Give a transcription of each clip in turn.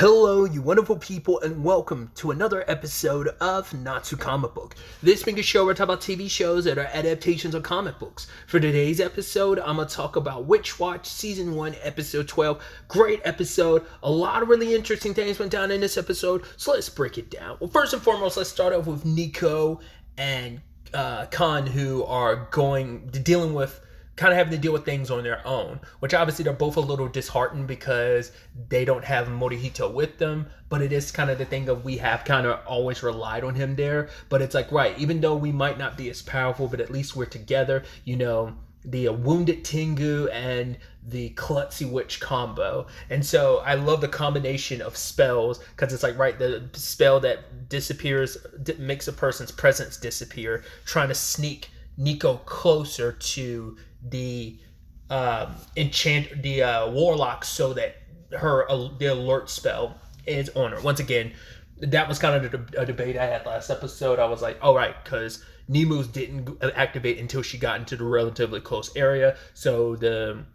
Hello, you wonderful people, and welcome to another episode of Natsu Comic Book. This being a show where I talk about TV shows that are adaptations of comic books. For today's episode, I'm going to talk about Witch Watch Season 1, Episode 12. Great episode. A lot of really interesting things went down in this episode, so let's break it down. Well, first and foremost, let's start off with Nico and Khan, who are dealing with kind of having to deal with things on their own, which obviously they're both a little disheartened because they don't have Morihito with them, but it is kind of the thing of we have kind of always relied on him there. But it's like, right, even though we might not be as powerful, but at least we're together, you know, the Wounded Tengu and the Klutzy Witch combo. And so I love the combination of spells, because it's like, right, the spell that disappears, makes a person's presence disappear, trying to sneak Nico closer to the warlock so that the alert spell is on her. Once again, that was kind of a debate I had last episode. I was like, all right, because Nemu's didn't activate until she got into the relatively close area, so the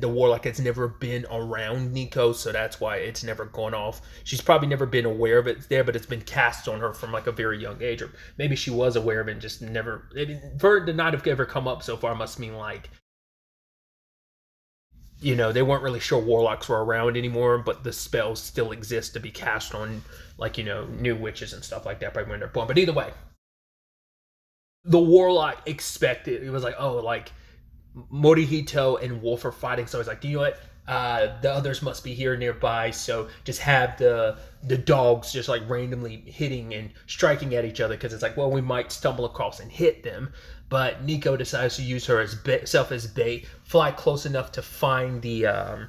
warlock has never been around Nico, so that's why it's never gone off. She's probably never been aware of it there, but it's been cast on her from like a very young age, or maybe she was aware of it and just never. For it to not have ever come up so far must mean, like, you know, they weren't really sure warlocks were around anymore, but the spells still exist to be cast on, like, you know, new witches and stuff like that, probably when they're born. But either way, the warlock expected, it was like, oh, like, Morihito and Wolf are fighting, so he's like, do you know what? The others must be here nearby, so just have the dogs just like randomly hitting and striking at each other, because it's like, well, we might stumble across and hit them. But Nico decides to use her as bait, fly close enough to find the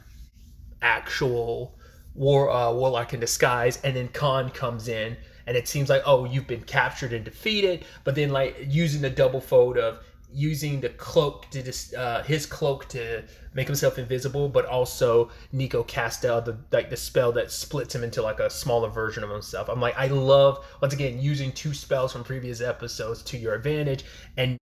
actual warlock in disguise, and then Khan comes in, and it seems like, oh, you've been captured and defeated, but then, like, using the double fold of using the cloak to his cloak to make himself invisible, but also Nico cast out the spell that splits him into like a smaller version of himself. I'm like, I love, once again, using two spells from previous episodes to your advantage, and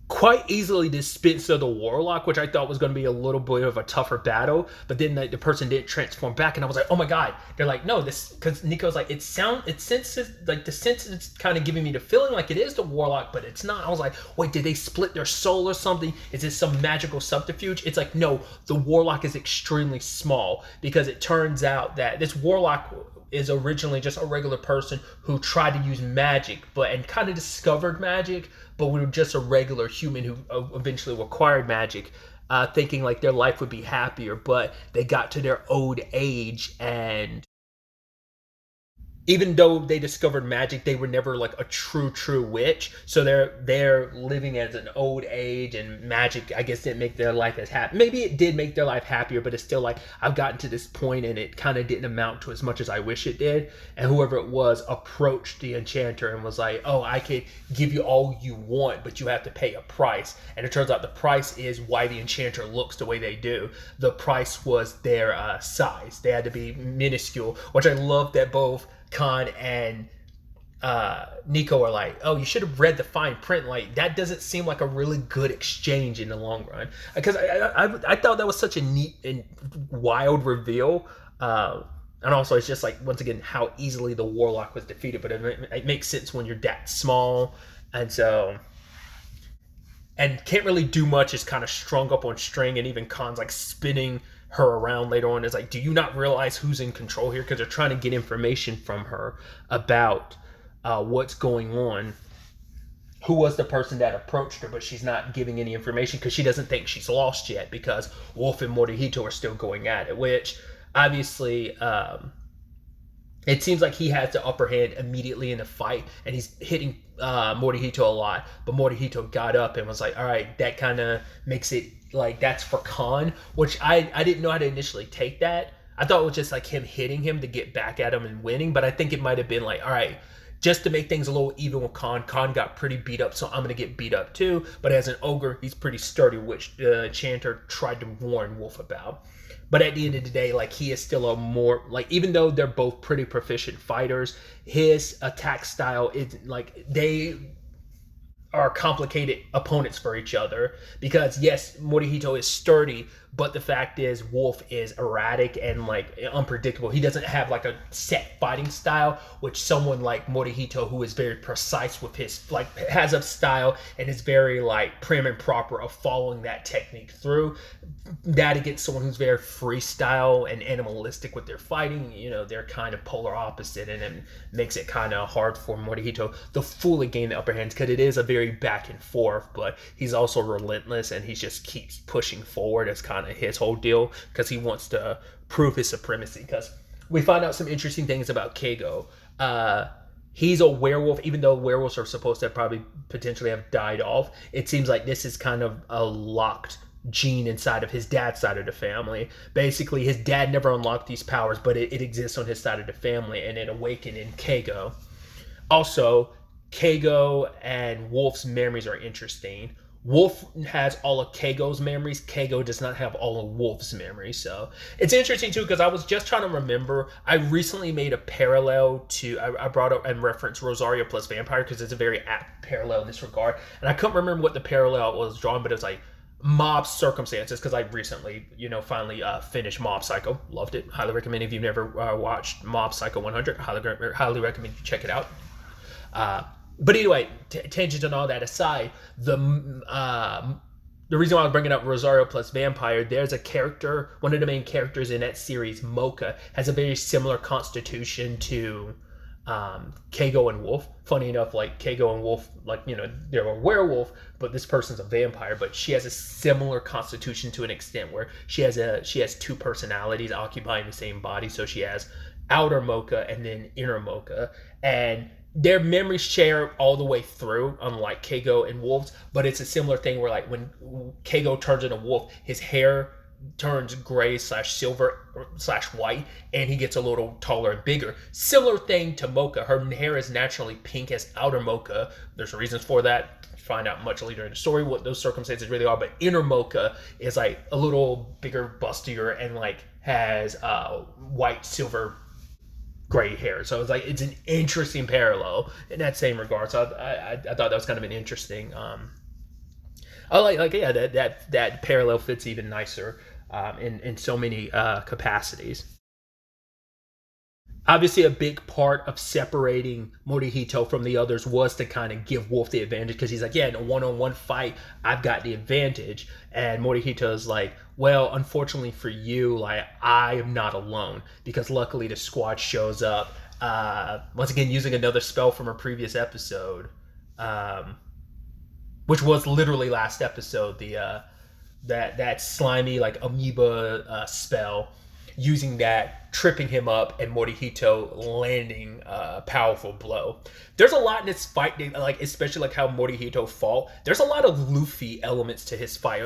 quite easily dispense of the warlock, which I thought was going to be a little bit of a tougher battle, but then the person didn't transform back, and I was like, oh my god. They're like, no, this, because Nico's like, it senses, like, the sense is kind of giving me the feeling like it is the warlock, but it's not. I was like, wait, did they split their soul or something? Is this some magical subterfuge? It's like, no, the warlock is extremely small, because it turns out that this warlock is originally just a regular person who tried to use magic, and kind of discovered magic, but we were just a regular human who eventually acquired magic, thinking like their life would be happier, but they got to their old age, and even though they discovered magic, they were never like a true witch. So they're living as an old age, and magic, I guess, didn't make their life as happy. Maybe it did make their life happier, but it's still like, I've gotten to this point and it kind of didn't amount to as much as I wish it did. And whoever it was approached the enchanter and was like, oh, I could give you all you want, but you have to pay a price. And it turns out the price is why the enchanter looks the way they do. The price was their size. They had to be minuscule, which I love that both Khan and Nico are like, oh, you should have read the fine print. Like, that doesn't seem like a really good exchange in the long run, because I thought that was such a neat and wild reveal, and also it's just like, once again, how easily the warlock was defeated. But it makes sense when you're that small, and can't really do much, is kind of strung up on string, and even Khan's like spinning her around later on. Is like, do you not realize who's in control here? Because they're trying to get information from her about what's going on, who was the person that approached her, but she's not giving any information because she doesn't think she's lost yet, because Wolf and Morihito are still going at it, which obviously it seems like he has the upper hand immediately in the fight, and he's hitting Morihito a lot, but Morihito got up and was like, all right, that kind of makes it like that's for Khan, which I didn't know how to initially take that. I thought it was just like him hitting him to get back at him and winning, but I think it might have been like, all right, just to make things a little even with Khan got pretty beat up, so I'm going to get beat up too. But as an ogre, he's pretty sturdy, which the enchanter tried to warn Wolf about. But at the end of the day, like, he is still a more, like, even though they're both pretty proficient fighters, his attack style is like, they are complicated opponents for each other, because yes, Morihito is sturdy, but the fact is Wolf is erratic and like unpredictable. He doesn't have like a set fighting style, which someone like Morihito, who is very precise with his, like, has a style and is very like prim and proper of following that technique through. That against someone who's very freestyle and animalistic with their fighting, you know, they're kind of polar opposite, and it makes it kind of hard for Morihito to fully gain the upper hand, because it is a very back and forth, but he's also relentless and he just keeps pushing forward. It's kind of his whole deal, because he wants to prove his supremacy. Because we find out some interesting things about Keigo. He's a werewolf, even though werewolves are supposed to probably potentially have died off. It seems like this is kind of a locked gene inside of his dad's side of the family. Basically, his dad never unlocked these powers, but it exists on his side of the family, and it awakened in Keigo. Also, Keigo and Wolf's memories are interesting. Wolf has all of Keigo's memories. Keigo does not have all of Wolf's memories. So it's interesting too, because I was just trying to remember. I recently made a parallel to, I brought up and referenced Rosario plus Vampire, because it's a very apt parallel in this regard. And I couldn't remember what the parallel was drawn, but it was like mob circumstances, because I recently, finally finished Mob Psycho. Loved it. Highly recommend. If you've never watched Mob Psycho 100, highly recommend you check it out. But anyway, tangent and all that aside, the reason why I was bringing up Rosario plus Vampire, there's a character, one of the main characters in that series, Mocha, has a very similar constitution to Keigo and Wolf. Funny enough, like Keigo and Wolf, like, they're a werewolf, but this person's a vampire, but she has a similar constitution to an extent where she has two personalities occupying the same body. So she has outer Mocha and then inner Mocha, and their memories share all the way through, unlike Keigo and Wolf's, but it's a similar thing where, like, when Keigo turns into Wolf, his hair turns gray / silver / white, and he gets a little taller and bigger. Similar thing to Mocha. Her hair is naturally pink as outer Mocha. There's reasons for that. Find out much later in the story what those circumstances really are, but inner Mocha is like a little bigger, bustier, and like has white, silver, gray hair. So it's an interesting parallel in that same regard. So I thought that was kind of an interesting. I like yeah, that parallel fits even nicer in so many capacities. Obviously, a big part of separating Morihito from the others was to kind of give Wolf the advantage, because he's like, yeah, in a one-on-one fight, I've got the advantage. And Morihito's like, well, unfortunately for you, like, I am not alone, because luckily the squad shows up. Once again, using another spell from a previous episode, which was literally last episode, the that slimy, like, amoeba spell. Using that, tripping him up, and Morihito landing a powerful blow. There's a lot in this fight, like, especially like how Morihito fought. There's a lot of Luffy elements to his fight.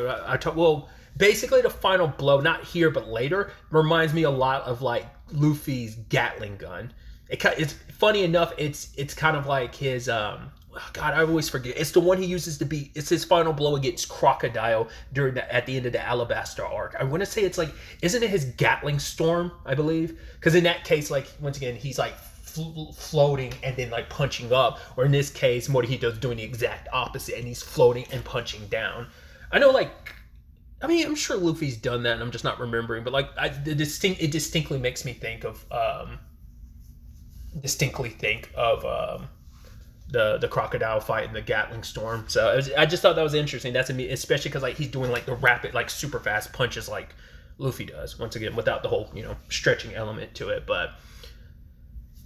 Basically the final blow, not here but later, reminds me a lot of like Luffy's Gatling gun. It's funny enough. It's kind of like his God, I always forget. It's the one he uses to beat. It's his final blow against Crocodile at the end of the Alabasta arc. I want to say it's like, isn't it his Gatling Storm? I believe, because in that case, like, once again, he's like floating and then like punching up. Or in this case, Morihito's doing the exact opposite, and he's floating and punching down. I know, like, I mean, I'm sure Luffy's done that, and I'm just not remembering. But like, it distinctly makes me think of the crocodile fight and the Gatling Storm. So I just thought that was interesting. That's me, especially because like he's doing like the rapid, like super fast punches like Luffy does. Once again, without the whole stretching element to it. But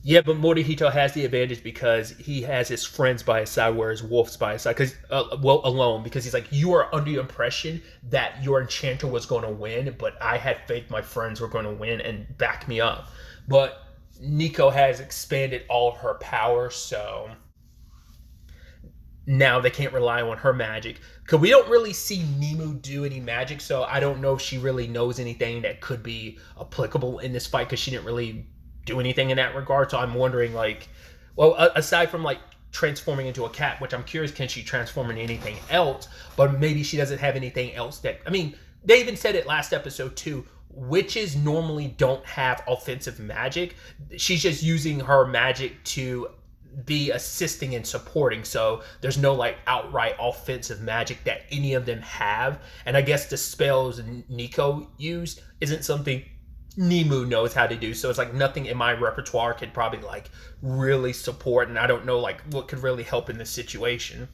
yeah, but Morihito has the advantage because he has his friends by his side, whereas Wolf's by his side, because alone, because he's like, you are under the impression that your enchanter was going to win, but I had faith my friends were going to win and back me up. But Nico has expanded all of her power, so now they can't rely on her magic, because we don't really see Nemu do any magic, so I don't know if she really knows anything that could be applicable in this fight, because she didn't really do anything in that regard. So I'm wondering, like, well, aside from like transforming into a cat, which I'm curious, can she transform into anything else? But maybe she doesn't have anything else that, I mean, they even said it last episode too, witches normally don't have offensive magic. She's just using her magic to be assisting and supporting. So there's no like outright offensive magic that any of them have. And I guess the spells Nico used isn't something Nemu knows how to do. So it's like nothing in my repertoire could probably like really support. And I don't know like what could really help in this situation.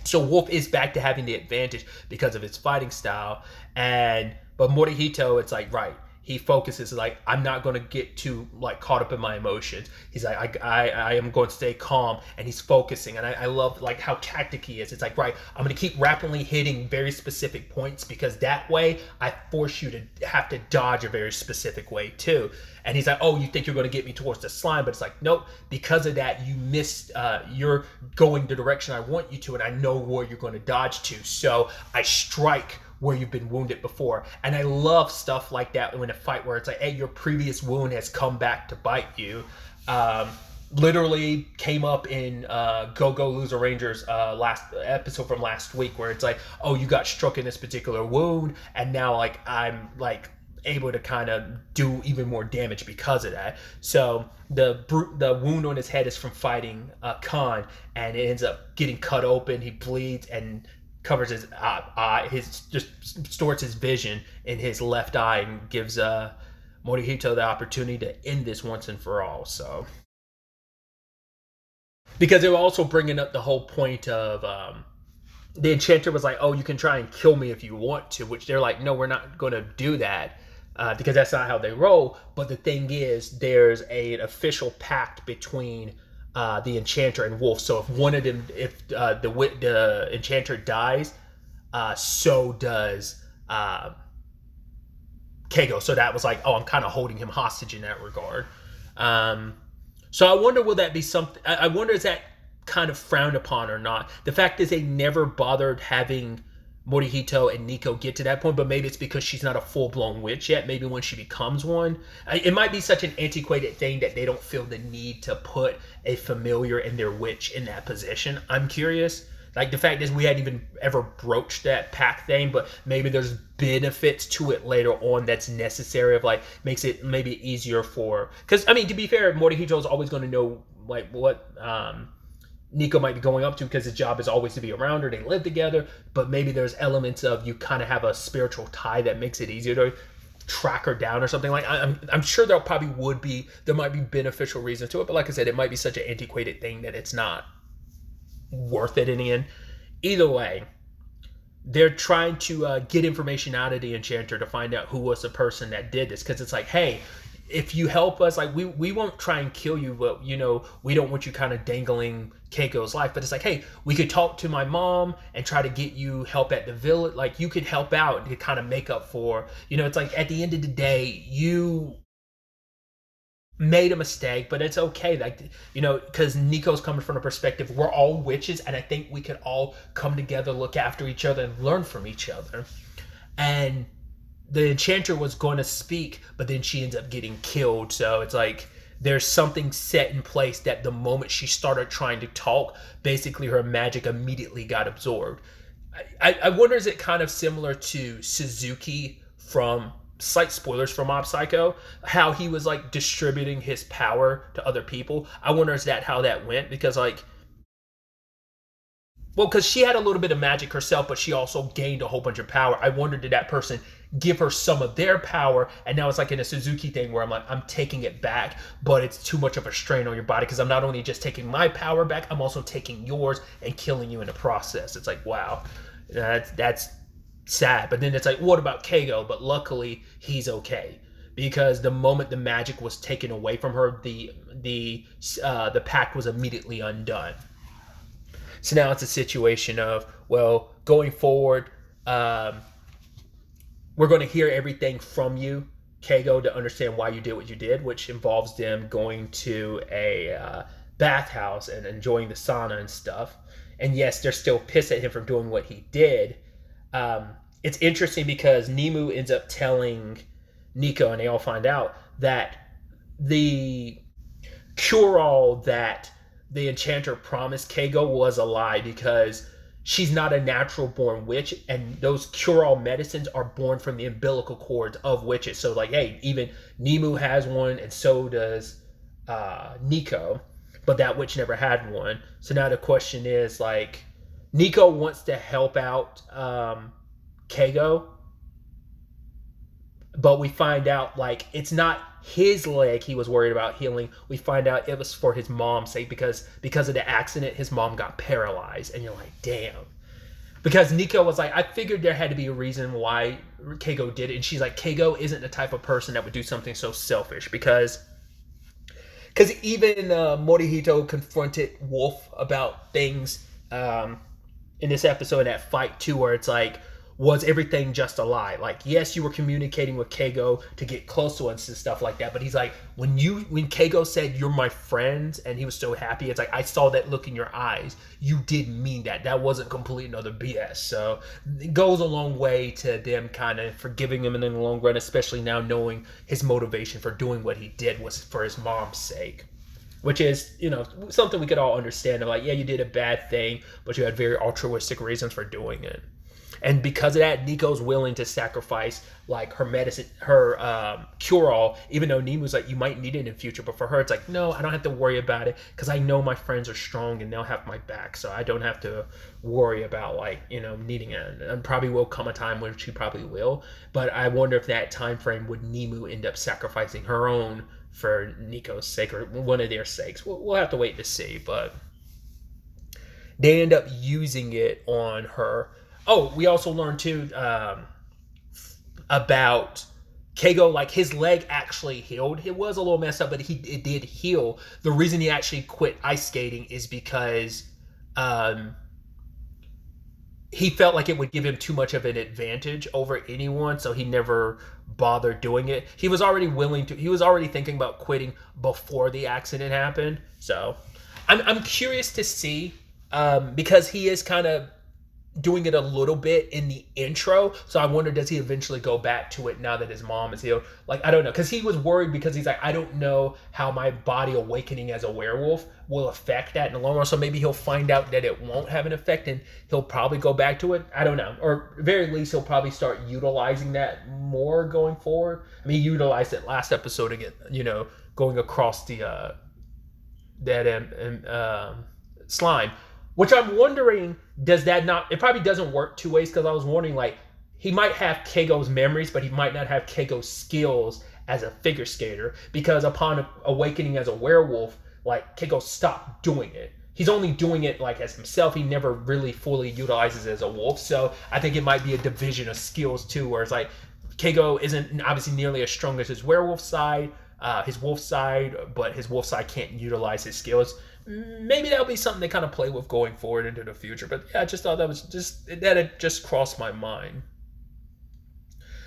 So Wolf is back to having the advantage because of his fighting style. But Morihito, it's like, right, he focuses like, I'm not going to get too like caught up in my emotions. He's like, I am going to stay calm, and he's focusing. And I love like how tactic he is. It's like, right, I'm going to keep rapidly hitting very specific points, because that way I force you to have to dodge a very specific way too. And he's like, oh, you think you're going to get me towards the slime, but it's like, nope, because of that you missed, you're going the direction I want you to, and I know where you're going to dodge to, so I strike where you've been wounded before. And I love stuff like that in a fight where it's like, hey, your previous wound has come back to bite you. Literally came up in Go Loser Rangers last episode from last week, where it's like, oh, you got struck in this particular wound, and now like I'm like able to kind of do even more damage because of that. So the wound on his head is from fighting Khan, and it ends up getting cut open. He bleeds and covers his eye, just distorts his vision in his left eye, and gives Morihito the opportunity to end this once and for all. So, because they were also bringing up the whole point of the Enchanter was like, oh, you can try and kill me if you want to, which they're like, no, we're not going to do that, because that's not how they roll. But the thing is, there's an official pact between the Enchanter and Wolf. So if one of them, if the Enchanter dies, so does Keigo. So that was like, oh, I'm kind of holding him hostage in that regard. So I wonder, will that be something? I wonder, is that kind of frowned upon or not? The fact is, they never bothered having Morihito and Nico get to that point, but maybe it's because she's not a full-blown witch yet. Maybe when she becomes one, it might be such an antiquated thing that they don't feel the need to put a familiar and their witch in that position. I'm curious. Like, the fact is, we hadn't even ever broached that pack thing, but maybe there's benefits to it later on that's necessary, of like, makes it maybe easier for, because I mean, to be fair, Morihito is always going to know like what Nico might be going up to, because his job is always to be around her. They live together, but maybe there's elements of, you kind of have a spiritual tie that makes it easier to track her down or something. Like, I'm sure there might be beneficial reasons to it, but like I said, it might be such an antiquated thing that it's not worth it in the end. Either way, they're trying to get information out of the Enchanter to find out who was the person that did this, because it's like, hey, if you help us, like, we won't try and kill you, but, you know, we don't want you kind of dangling Keiko's life. But it's like, hey, we could talk to my mom and try to get you help at the village. Like, you could help out to kind of make up for, you know, it's like, at the end of the day, you made a mistake, but it's okay. Like, you know, because Nico's coming from a perspective, we're all witches, and I think we could all come together, look after each other, and learn from each other. And the Enchanter was going to speak, but then she ends up getting killed. So it's like, there's something set in place that the moment she started trying to talk, basically her magic immediately got absorbed. I wonder, is it kind of similar to Suzuki from, slight spoilers for Mob Psycho, how he was like distributing his power to other people? I wonder, is that how that went? Because like, well, because she had a little bit of magic herself, but she also gained a whole bunch of power. I wondered, did that person give her some of their power? And now it's like in a Suzuki thing where I'm like, I'm taking it back, but it's too much of a strain on your body, because I'm not only just taking my power back, I'm also taking yours and killing you in the process. It's like, wow, that's sad. But then it's like, what about Keigo? But luckily, he's okay, because the moment the magic was taken away from her, the pact was immediately undone. So now it's a situation of, well, going forward, we're going to hear everything from you, Keigo, to understand why you did what you did, which involves them going to a bathhouse and enjoying the sauna and stuff. And yes, they're still pissed at him for doing what he did. It's interesting because Nemu ends up telling Nico, and they all find out, that the cure-all that the Enchanter promised Keigo was a lie, because she's not a natural born witch, and those cure-all medicines are born from the umbilical cords of witches. So like, hey, even Nemu has one, and so does Nico. but that witch never had one. So now the question is, like, Nico wants to help out Kago, but we find out, like, it's not his leg he was worried about healing. We find out it was for his mom's sake, because of the accident his mom got paralyzed. And you're like, damn. Because Nico was like, I figured there had to be a reason why Kago did it. And she's like, Kago isn't the type of person that would do something so selfish. Because even Morihito confronted Wolf about things in this episode, in that fight too, where it's like, was everything just a lie? Like, yes, you were communicating with Kago to get close to us and stuff like that, but he's like, when Kago said you're my friends and he was so happy, it's like, I saw that look in your eyes. You didn't mean that. That wasn't complete another BS. So it goes a long way to them kind of forgiving him in the long run, especially now knowing his motivation for doing what he did was for his mom's sake. Which is, something we could all understand. Like, yeah, you did a bad thing, but you had very altruistic reasons for doing it. And because of that, Nico's willing to sacrifice, like, her medicine, her cure-all, even though Nemu's like, you might need it in the future. But for her, it's like, no, I don't have to worry about it because I know my friends are strong and they'll have my back. So I don't have to worry about, like, needing it. And probably will come a time when she probably will. But I wonder if that time frame would Nemu end up sacrificing her own for Nico's sake or one of their sakes. We'll have to wait to see. But they end up using it on her. Oh, we also learned too about Kago, like, his leg actually healed. It was a little messed up, but it did heal. The reason he actually quit ice skating is because he felt like it would give him too much of an advantage over anyone, so he never bothered doing it. He was already thinking about quitting before the accident happened. So I'm curious to see, because he is kind of doing it a little bit in the intro. So I wonder, does he eventually go back to it now that his mom is healed? Like, I don't know. Because he was worried, because he's like, I don't know how my body awakening as a werewolf will affect that in the long run. So maybe he'll find out that it won't have an effect and he'll probably go back to it. I don't know. Or at very least, he'll probably start utilizing that more going forward. I mean, he utilized it last episode again, going across the slime. Which I'm wondering, does that not... It probably doesn't work two ways, because I was wondering, like, he might have Kago's memories, but he might not have Kago's skills as a figure skater, because upon awakening as a werewolf, like, Kago stopped doing it. He's only doing it, like, as himself. He never really fully utilizes it as a wolf, so I think it might be a division of skills, too, where it's like, Kago isn't obviously nearly as strong as his werewolf side, his wolf side, but his wolf side can't utilize his skills. Maybe that'll be something they kind of play with going forward into the future. But yeah, I just thought that had just crossed my mind.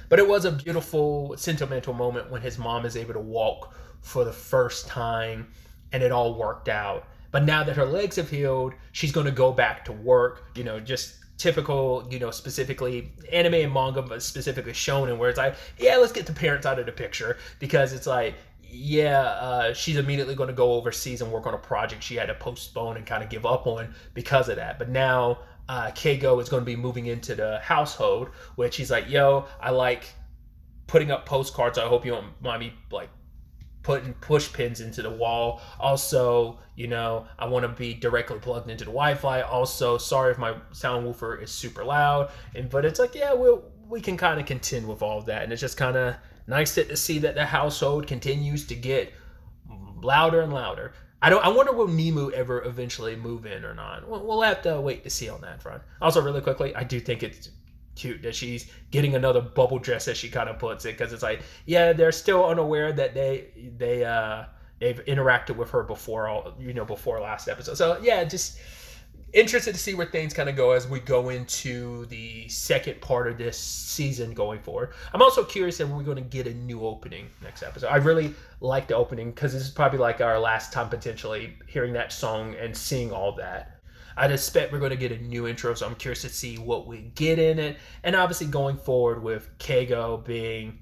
But it was a beautiful, sentimental moment when his mom is able to walk for the first time and it all worked out. But now that her legs have healed, she's going to go back to work, just typical, specifically anime and manga, but specifically shonen, where it's like, yeah, let's get the parents out of the picture, because it's like, she's immediately going to go overseas and work on a project she had to postpone and kind of give up on because of that. But now Kago is going to be moving into the household, which he's like, yo, I like putting up postcards. I hope you don't mind me, like, putting push pins into the wall. Also, I want to be directly plugged into the Wi-Fi. Also, sorry if my sound woofer is super loud. But it's like, yeah, we can kind of contend with all of that. And it's just kind of nice to see that the household continues to get louder and louder. I wonder, will Nemu ever eventually move in or not? We'll have to wait to see on that front. Also, really quickly, I do think it's cute that she's getting another bubble dress, as she kind of puts it, because it's like, yeah, they're still unaware that they've interacted with her before before last episode. So yeah, just interested to see where things kind of go as we go into the second part of this season going forward. I'm also curious if we're going to get a new opening next episode. I really like the opening, because this is probably like our last time potentially hearing that song and seeing all that. I'd expect we're going to get a new intro, so I'm curious to see what we get in it. And obviously going forward with Kago being,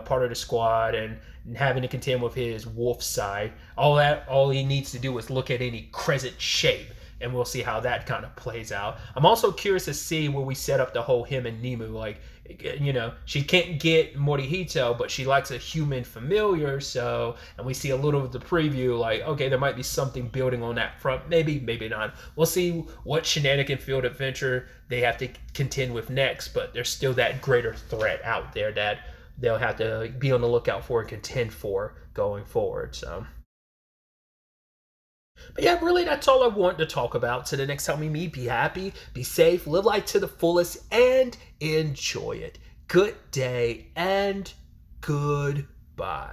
part of the squad and having to contend with his wolf side, all he needs to do is look at any crescent shape and we'll see how that kind of plays out. I'm also curious to see where we set up the whole him and Nemu. Like, she can't get Morihito, but she likes a human familiar. So, and we see a little of the preview, like, okay, there might be something building on that front. Maybe, maybe not. We'll see what shenanigan field adventure they have to contend with next, but there's still that greater threat out there that they'll have to be on the lookout for and contend for going forward. So, but yeah, really, that's all I want to talk about. So the next time we meet, be happy, be safe, live life to the fullest, and enjoy it. Good day and goodbye.